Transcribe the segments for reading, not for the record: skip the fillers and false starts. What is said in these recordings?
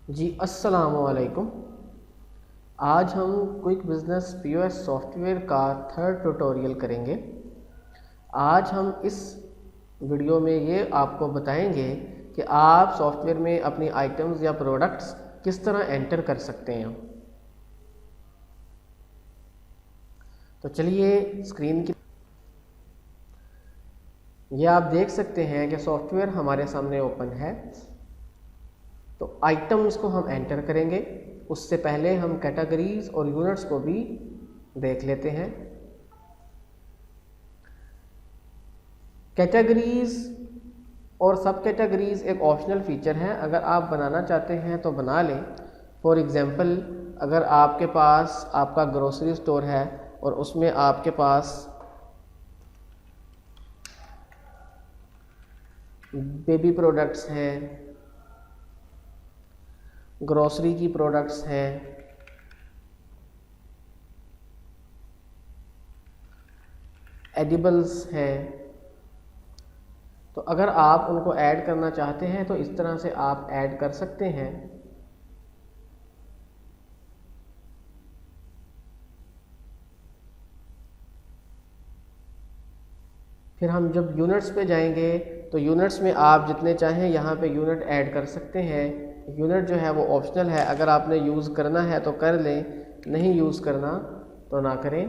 जी अस्सलामु अलैकुम। आज हम क्विक बिजनेस पीओएस सॉफ्टवेयर का थर्ड ट्यूटोरियल करेंगे। आज हम इस वीडियो में ये आपको बताएंगे कि आप सॉफ्टवेयर में अपनी आइटम्स या प्रोडक्ट्स किस तरह एंटर कर सकते हैं। तो चलिए स्क्रीन की ये आप देख सकते हैं कि सॉफ्टवेयर हमारे सामने ओपन है। तो आइटम्स को हम एंटर करेंगे, उससे पहले हम कैटेगरीज और यूनिट्स को भी देख लेते हैं। कैटेगरीज और सब कैटेगरीज एक ऑप्शनल फीचर है, अगर आप बनाना चाहते हैं तो बना लें। फॉर एग्जांपल, अगर आपके पास आपका ग्रोसरी स्टोर है और उसमें आपके पास बेबी प्रोडक्ट्स हैं, ग्रोसरी की प्रोडक्ट्स हैं, एडिबल्स हैं, तो अगर आप उनको ऐड करना चाहते हैं तो इस तरह से आप ऐड कर सकते हैं। फिर हम जब यूनिट्स पे जाएंगे तो यूनिट्स में आप जितने चाहें यहाँ पे यूनिट ऐड कर सकते हैं। यूनिट जो है वो ऑप्शनल है, अगर आपने यूज़ करना है तो कर लें, नहीं यूज़ करना तो ना करें।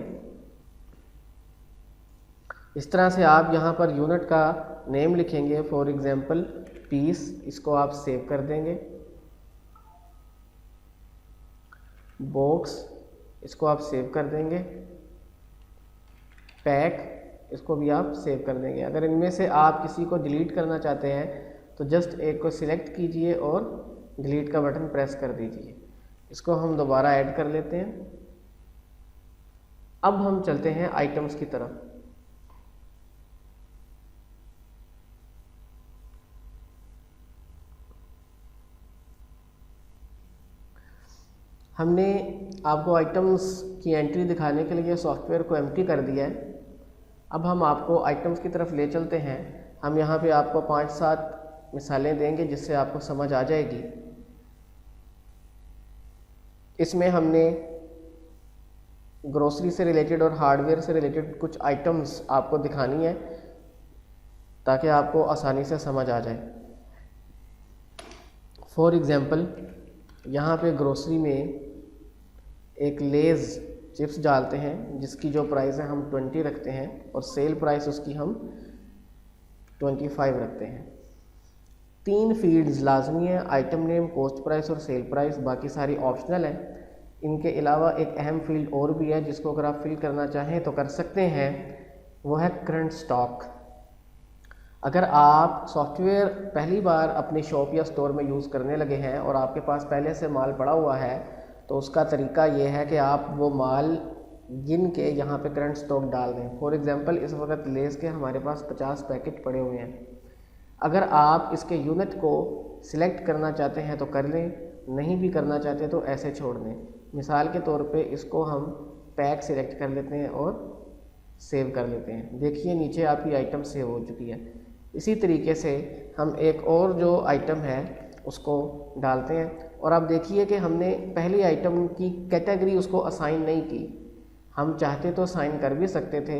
इस तरह से आप यहाँ पर यूनिट का नेम लिखेंगे, फॉर एग्जांपल पीस, इसको आप सेव कर देंगे। बॉक्स, इसको आप सेव कर देंगे। पैक, इसको भी आप सेव कर देंगे। अगर इनमें से आप किसी को डिलीट करना चाहते हैं तो जस्ट एक को सिलेक्ट कीजिए और डिलीट का बटन प्रेस कर दीजिए। इसको हम दोबारा ऐड कर लेते हैं। अब हम चलते हैं आइटम्स की तरफ। हमने आपको आइटम्स की एंट्री दिखाने के लिए सॉफ्टवेयर को एम्प्टी कर दिया है। अब हम आपको आइटम्स की तरफ ले चलते हैं। हम यहाँ पे आपको 5-7 मिसालें देंगे जिससे आपको समझ आ जाएगी। इसमें हमने ग्रोसरी से रिलेटेड और हार्डवेयर से रिलेटेड कुछ आइटम्स आपको दिखानी है ताकि आपको आसानी से समझ आ जाए। फॉर एग्जांपल, यहाँ पे ग्रोसरी में एक लेज़ चिप्स डालते हैं जिसकी जो प्राइस है हम 20 रखते हैं और सेल प्राइस उसकी हम 25 रखते हैं। 3 फील्ड्स लाजमी है, आइटम नेम, कॉस्ट प्राइस और सेल प्राइस, बाकी सारी ऑप्शनल है। इनके अलावा एक अहम फील्ड और भी है जिसको अगर आप फिल करना चाहें तो कर सकते हैं, वो है करंट स्टॉक। अगर आप सॉफ्टवेयर पहली बार अपनी शॉप या स्टोर में यूज़ करने लगे हैं और आपके पास पहले से माल पड़ा हुआ है तो उसका तरीका ये है कि आप वो माल गिन के यहाँ पे करंट स्टॉक डाल दें। फॉर एग्जांपल, इस वक्त लेस के हमारे पास 50 पैकेट पड़े हुए हैं। अगर आप इसके यूनिट को सिलेक्ट करना चाहते हैं तो कर लें, नहीं भी करना चाहते तो ऐसे छोड़ दें। मिसाल के तौर पे इसको हम पैक सिलेक्ट कर लेते हैं और सेव कर लेते हैं। देखिए नीचे आपकी आइटम सेव हो चुकी है। इसी तरीके से हम एक और जो आइटम है उसको डालते हैं और आप देखिए कि हमने पहली आइटम की कैटेगरी उसको असाइन नहीं की। हम चाहते तो असाइन कर भी सकते थे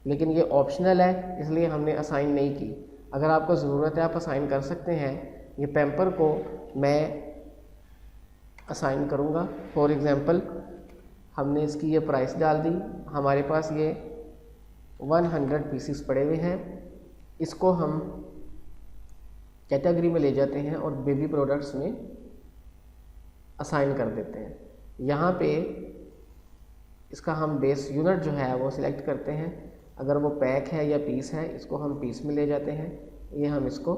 लेकिन ये ऑप्शनल है, इसलिए हमने असाइन नहीं की। अगर आपको ज़रूरत है आप असाइन कर सकते हैं। ये पैम्पर को मैं असाइन करूँगा। फॉर एग्जांपल, हमने इसकी ये प्राइस डाल दी, हमारे पास ये 100 पीसीस पड़े हुए हैं। इसको हम कैटेगरी में ले जाते हैं और बेबी प्रोडक्ट्स में असाइन कर देते हैं। यहाँ पे इसका हम बेस यूनिट जो है वो सिलेक्ट करते हैं। अगर वो पैक है या पीस है, इसको हम पीस में ले जाते हैं। ये हम इसको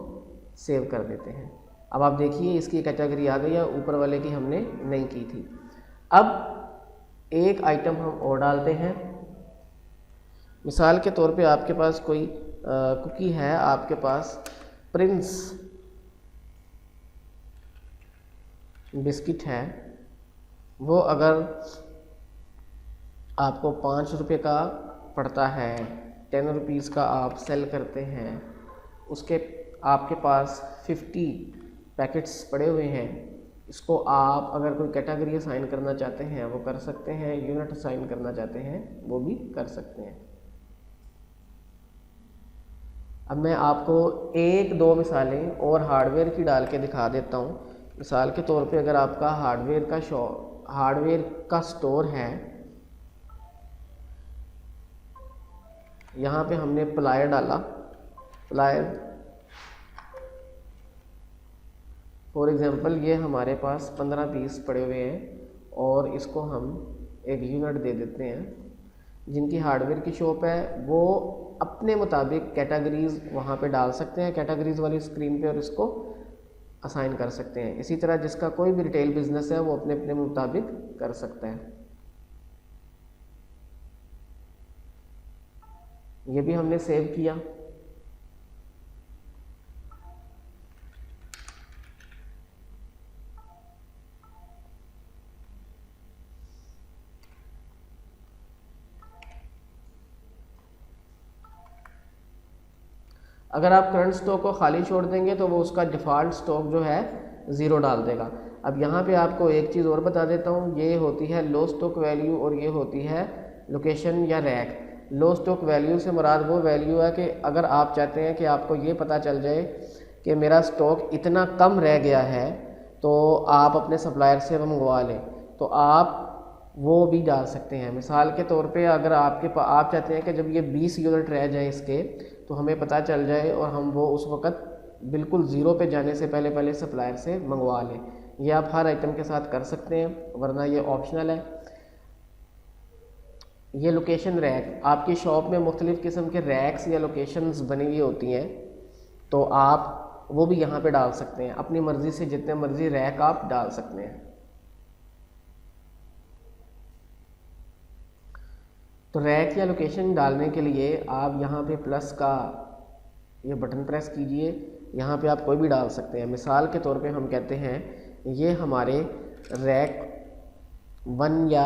सेव कर देते हैं। अब आप देखिए इसकी कैटेगरी आ गई है, ऊपर वाले की हमने नहीं की थी। अब एक आइटम हम और डालते हैं। मिसाल के तौर पे आपके पास कोई कुकी है, आपके पास प्रिंस बिस्किट है, वो अगर आपको 5 रुपये का पड़ता है, 10 रुपीज़ का आप सेल करते हैं, उसके आपके पास 50 पैकेट्स पड़े हुए हैं इसको आप अगर कोई कैटेगरी असाइन करना चाहते हैं वो कर सकते हैं, यूनिट असाइन करना चाहते हैं वो भी कर सकते हैं। अब मैं आपको एक दो मिसालें और हार्डवेयर की डाल के दिखा देता हूँ। मिसाल के तौर पे अगर आपका हार्डवेयर का स्टोर है, यहाँ पे हमने प्लायर डाला, प्लायर फॉर एग्जांपल ये हमारे पास 15 पीस पड़े हुए हैं और इसको हम एक यूनिट दे देते हैं। जिनकी हार्डवेयर की शॉप है वो अपने मुताबिक कैटेगरीज वहाँ पे डाल सकते हैं, कैटेगरीज वाली स्क्रीन पे, और इसको असाइन कर सकते हैं। इसी तरह जिसका कोई भी रिटेल बिजनेस है वो अपने अपने मुताबिक कर सकता है। ये भी हमने सेव किया। अगर आप करंट स्टॉक को खाली छोड़ देंगे तो वो उसका डिफ़ॉल्ट स्टॉक जो है ज़ीरो डाल देगा। अब यहाँ पे आपको एक चीज़ और बता देता हूँ, ये होती है लो स्टॉक वैल्यू और ये होती है लोकेशन या रैक। लो स्टॉक वैल्यू से मुराद वो वैल्यू है कि अगर आप चाहते हैं कि आपको ये पता चल जाए कि मेरा स्टॉक इतना कम रह गया है तो आप अपने सप्लायर से मंगवा लें, तो आप वो भी डाल सकते हैं। मिसाल के तौर पे अगर आप चाहते हैं कि जब ये 20 यूनिट रह जाए इसके तो हमें पता चल जाए और हम वो उस वक़्त बिल्कुल ज़ीरो पे जाने से पहले सप्लायर से मंगवा लें, ये आप हर आइटम के साथ कर सकते हैं, वरना ये ऑप्शनल है। ये लोकेशन रैक, आपकी शॉप में मुख्तलिफ़ किस्म के रैक्स या लोकेशंस बनी हुई होती हैं, तो आप वो भी यहाँ पे डाल सकते हैं। अपनी मर्ज़ी से जितने मर्ज़ी रैक आप डाल सकते हैं। तो रैक या लोकेशन डालने के लिए आप यहाँ पे प्लस का ये बटन प्रेस कीजिए, यहाँ पे आप कोई भी डाल सकते हैं। मिसाल के तौर पे हम कहते हैं ये हमारे रैक 1 या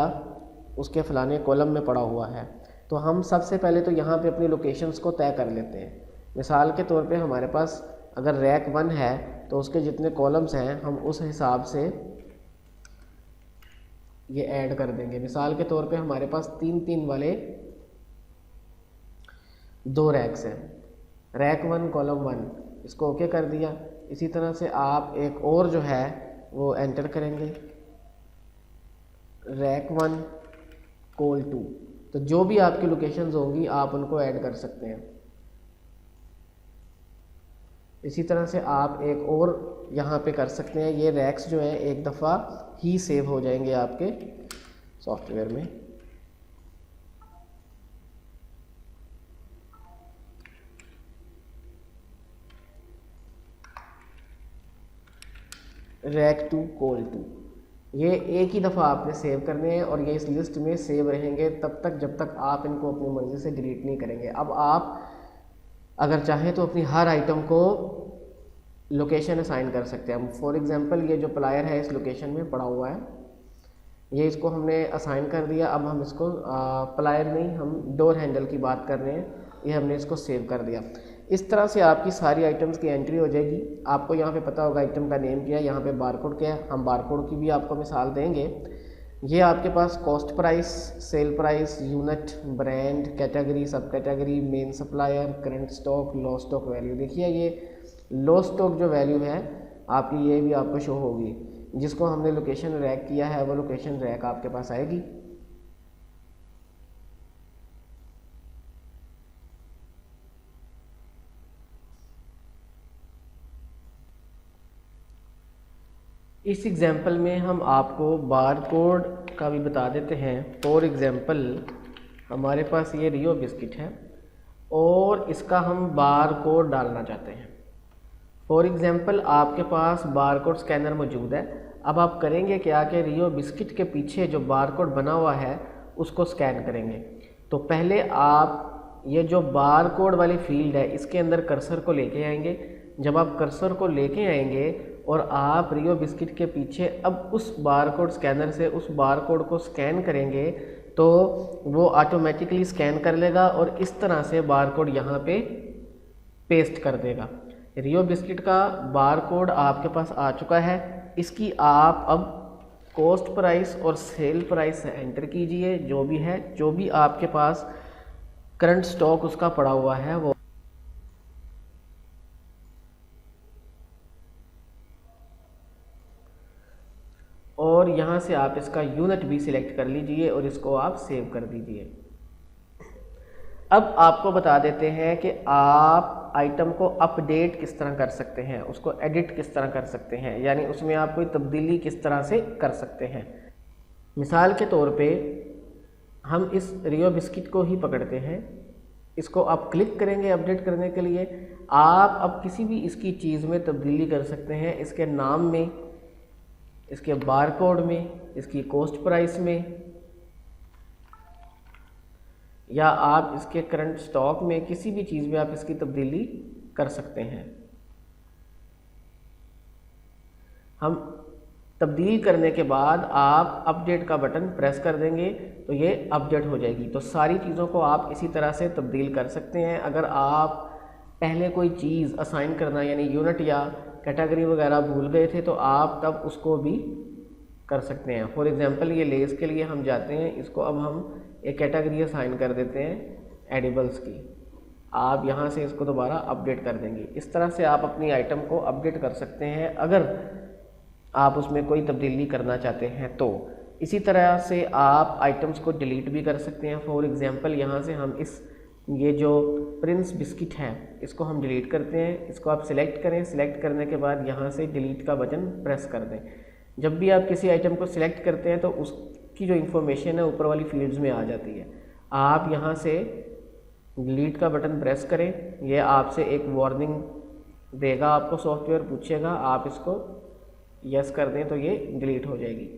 उसके फ़लाने कॉलम में पड़ा हुआ है, तो हम सबसे पहले तो यहाँ पे अपनी लोकेशंस को तय कर लेते हैं। मिसाल के तौर पे हमारे पास अगर रैक 1 है तो उसके जितने कॉलम्स हैं हम उस हिसाब से ये ऐड कर देंगे। मिसाल के तौर पे हमारे पास 3-3 वाले 2 रैक्स हैं, रैक 1 कॉलम 1, इसको ओके कर दिया। इसी तरह से आप एक और जो है वो एंटर करेंगे, रैक 1 कॉल 2, तो जो भी आपकी लोकेशंस होंगी आप उनको ऐड कर सकते हैं। इसी तरह से आप एक और यहाँ पे कर सकते हैं। ये रैक्स जो हैं एक दफ़ा ही सेव हो जाएंगे आपके सॉफ्टवेयर में। रैक 2 कॉल 2, ये एक ही दफ़ा आपने सेव करने हैं और ये इस लिस्ट में सेव रहेंगे तब तक जब तक आप इनको अपनी मर्ज़ी से डिलीट नहीं करेंगे। अब आप अगर चाहें तो अपनी हर आइटम को लोकेशन असाइन कर सकते हैं। फॉर एग्जांपल ये जो प्लायर है इस लोकेशन में पड़ा हुआ है, ये इसको हमने असाइन कर दिया। अब हम इसको प्लायर नहीं, हम डोर हैंडल की बात कर रहे हैं, ये हमने इसको सेव कर दिया। इस तरह से आपकी सारी आइटम्स की एंट्री हो जाएगी। आपको यहाँ पे पता होगा आइटम का नेम क्या है, यहाँ पे बारकोड क्या है, हम बारकोड की भी आपको मिसाल देंगे। ये आपके पास cost price, sale price, unit, brand, category, sub category, main supplier, current stock, low stock value. देखिए ये लो स्टॉक जो वैल्यू है आपकी ये भी आपको शो होगी। जिसको हमने लोकेशन रैक किया है वो लोकेशन रैक आपके पास आएगी। इस एग्जांपल में हम आपको बारकोड का भी बता देते हैं। फॉर एग्जांपल हमारे पास ये रियो बिस्किट है और इसका हम बारकोड डालना चाहते हैं। फॉर एग्जांपल आपके पास बारकोड स्कैनर मौजूद है। अब आप करेंगे क्या कि रियो बिस्किट के पीछे जो बारकोड बना हुआ है उसको स्कैन करेंगे। तो पहले आप ये जो बारकोड वाली फील्ड है इसके अंदर कर्सर को लेके आएंगे। जब आप कर्सर को लेके आएंगे और आप रियो बिस्किट के पीछे अब उस बारकोड स्कैनर से उस बारकोड को स्कैन करेंगे तो वो ऑटोमेटिकली स्कैन कर लेगा और इस तरह से बारकोड यहाँ पे पेस्ट कर देगा। रियो बिस्किट का बार कोड आपके पास आ चुका है। इसकी आप अब कॉस्ट प्राइस और सेल प्राइस एंटर कीजिए, जो भी है, जो भी आपके पास करंट स्टॉक उसका पड़ा हुआ है वो। और यहाँ से आप इसका यूनिट भी सिलेक्ट कर लीजिए और इसको आप सेव कर दीजिए। अब आपको बता देते हैं कि आप आइटम को अपडेट किस तरह कर सकते हैं, उसको एडिट किस तरह कर सकते हैं, यानी उसमें आप कोई तब्दीली किस तरह से कर सकते हैं। मिसाल के तौर पे हम इस रियो बिस्किट को ही पकड़ते हैं, इसको आप क्लिक करेंगे अपडेट करने के लिए। आप अब किसी भी इसकी चीज़ में तब्दीली कर सकते हैं, इसके नाम में, इसके बार कोड में, इसकी कॉस्ट प्राइस में, या आप इसके करंट स्टॉक में, किसी भी चीज़ में आप इसकी तब्दीली कर सकते हैं। हम तब्दील करने के बाद आप अपडेट का बटन प्रेस कर देंगे तो ये अपडेट हो जाएगी। तो सारी चीज़ों को आप इसी तरह से तब्दील कर सकते हैं। अगर आप पहले कोई चीज़ असाइन करना यानी यूनिट या कैटेगरी वगैरह भूल गए थे तो आप तब उसको भी कर सकते हैं। फॉर एग्जांपल ये लेस के लिए हम जाते हैं, इसको अब हम एक कैटेगरी असाइन कर देते हैं एडिबल्स की। आप यहाँ से इसको दोबारा अपडेट कर देंगे। इस तरह से आप अपनी आइटम को अपडेट कर सकते हैं अगर आप उसमें कोई तब्दीली करना चाहते हैं तो। इसी तरह से आप आइटम्स को डिलीट भी कर सकते हैं। फॉर एग्जांपल यहाँ से हम ये जो प्रिंस बिस्किट है इसको हम डिलीट करते हैं। इसको आप सिलेक्ट करें, सिलेक्ट करने के बाद यहाँ से डिलीट का बटन प्रेस कर दें। जब भी आप किसी आइटम को सिलेक्ट करते हैं तो उसकी जो इन्फॉर्मेशन है ऊपर वाली फील्ड्स में आ जाती है। आप यहाँ से डिलीट का बटन प्रेस करें, यह आपसे एक वार्निंग देगा, आपको सॉफ्टवेयर पूछेगा, आप इसको यस कर दें तो ये डिलीट हो जाएगी।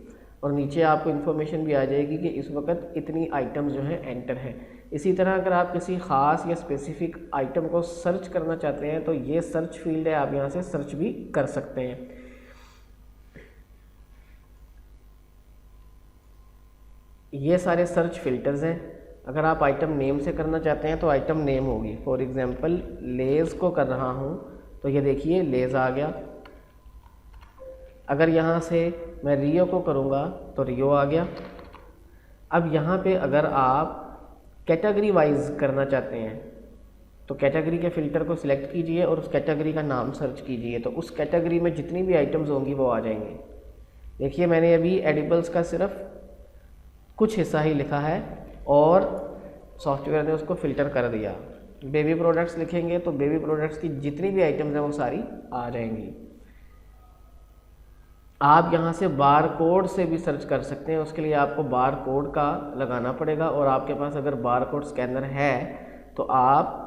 और नीचे आपको इन्फॉर्मेशन भी आ जाएगी कि इस वक्त इतनी आइटम जो है एंटर है। इसी तरह अगर आप किसी ख़ास या स्पेसिफिक आइटम को सर्च करना चाहते हैं तो ये सर्च फील्ड है, आप यहाँ से सर्च भी कर सकते हैं। ये सारे सर्च फिल्टर्स हैं। अगर आप आइटम नेम से करना चाहते हैं तो आइटम नेम होगी। फॉर एग्जांपल लेज़ को कर रहा हूँ तो ये देखिए लेज़ आ गया। अगर यहाँ से मैं रियो को करूँगा तो रियो आ गया। अब यहाँ पे अगर आप कैटेगरी वाइज करना चाहते हैं तो कैटेगरी के फ़िल्टर को सिलेक्ट कीजिए और उस कैटेगरी का नाम सर्च कीजिए, तो उस कैटेगरी में जितनी भी आइटम्स होंगी वो आ जाएंगे। देखिए मैंने अभी एडिबल्स का सिर्फ कुछ हिस्सा ही लिखा है और सॉफ्टवेयर ने उसको फ़िल्टर कर दिया। बेबी प्रोडक्ट्स लिखेंगे तो बेबी प्रोडक्ट्स की जितनी भी आइटम्स हैं वो सारी आ जाएंगी। आप यहाँ से बार कोड से भी सर्च कर सकते हैं। उसके लिए आपको बार कोड का लगाना पड़ेगा और आपके पास अगर बार कोड स्कैनर है तो आप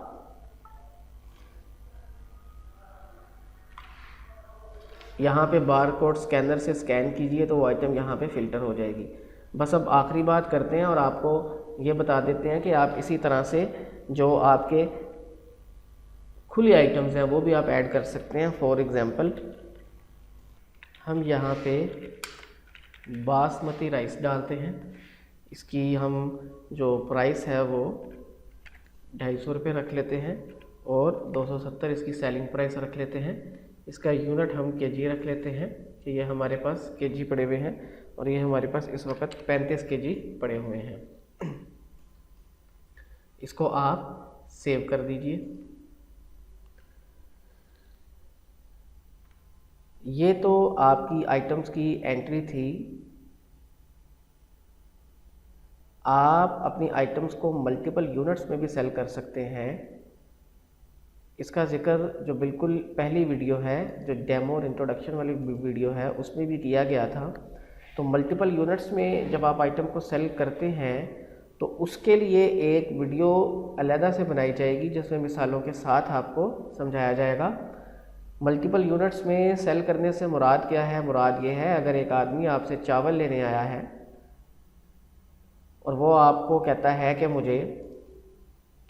यहाँ पे बार कोड स्कैनर से स्कैन कीजिए तो वो आइटम यहाँ पे फ़िल्टर हो जाएगी। बस अब आखिरी बात करते हैं और आपको ये बता देते हैं कि आप इसी तरह से जो आपके खुली आइटम्स हैं वो भी आप ऐड कर सकते हैं। फॉर एग्ज़ाम्पल हम यहाँ पे बासमती राइस डालते हैं। इसकी हम जो प्राइस है वो 250 रुपये रख लेते हैं और 270 इसकी सेलिंग प्राइस रख लेते हैं। इसका यूनिट हम केजी रख लेते हैं कि ये हमारे पास केजी पड़े हुए हैं और ये हमारे पास इस वक्त 35 केजी पड़े हुए हैं। इसको आप सेव कर दीजिए। ये तो आपकी आइटम्स की एंट्री थी। आप अपनी आइटम्स को मल्टीपल यूनिट्स में भी सेल कर सकते हैं। इसका जिक्र जो बिल्कुल पहली वीडियो है, जो डेमो और इंट्रोडक्शन वाली वीडियो है, उसमें भी किया गया था। तो मल्टीपल यूनिट्स में जब आप आइटम को सेल करते हैं तो उसके लिए एक वीडियो अलग से बनाई जाएगी जिसमें मिसालों के साथ आपको समझाया जाएगा। मल्टीपल यूनिट्स में सेल करने से मुराद क्या है? मुराद ये है, अगर एक आदमी आपसे चावल लेने आया है और वो आपको कहता है कि मुझे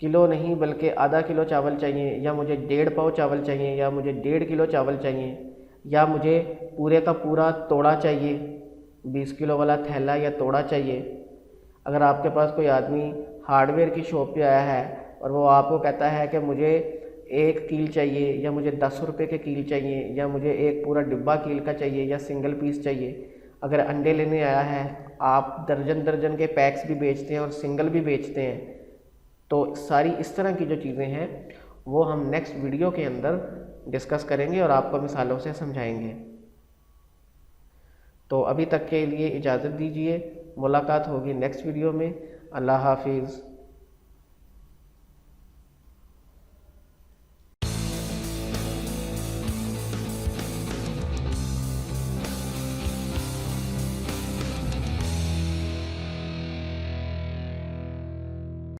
किलो नहीं बल्कि आधा किलो चावल चाहिए, या मुझे 1.5 पाव चावल चाहिए, या मुझे 1.5 किलो चावल चाहिए, या मुझे पूरे का पूरा तोड़ा चाहिए, 20 किलो वाला थैला या तोड़ा चाहिए। अगर आपके पास कोई आदमी हार्डवेयर की शॉप पे आया है और वो आपको कहता है कि मुझे एक कील चाहिए या मुझे 10 रुपये के कील चाहिए या मुझे एक पूरा डिब्बा कील का चाहिए या सिंगल पीस चाहिए। अगर अंडे लेने आया है, आप दर्जन दर्जन के पैक्स भी बेचते हैं और सिंगल भी बेचते हैं, तो सारी इस तरह की जो चीज़ें हैं वो हम नेक्स्ट वीडियो के अंदर डिस्कस करेंगे और आपको मिसालों से समझाएंगे। तो अभी तक के लिए इजाज़त दीजिए, मुलाकात होगी नेक्स्ट वीडियो में। अल्लाह हाफिज़।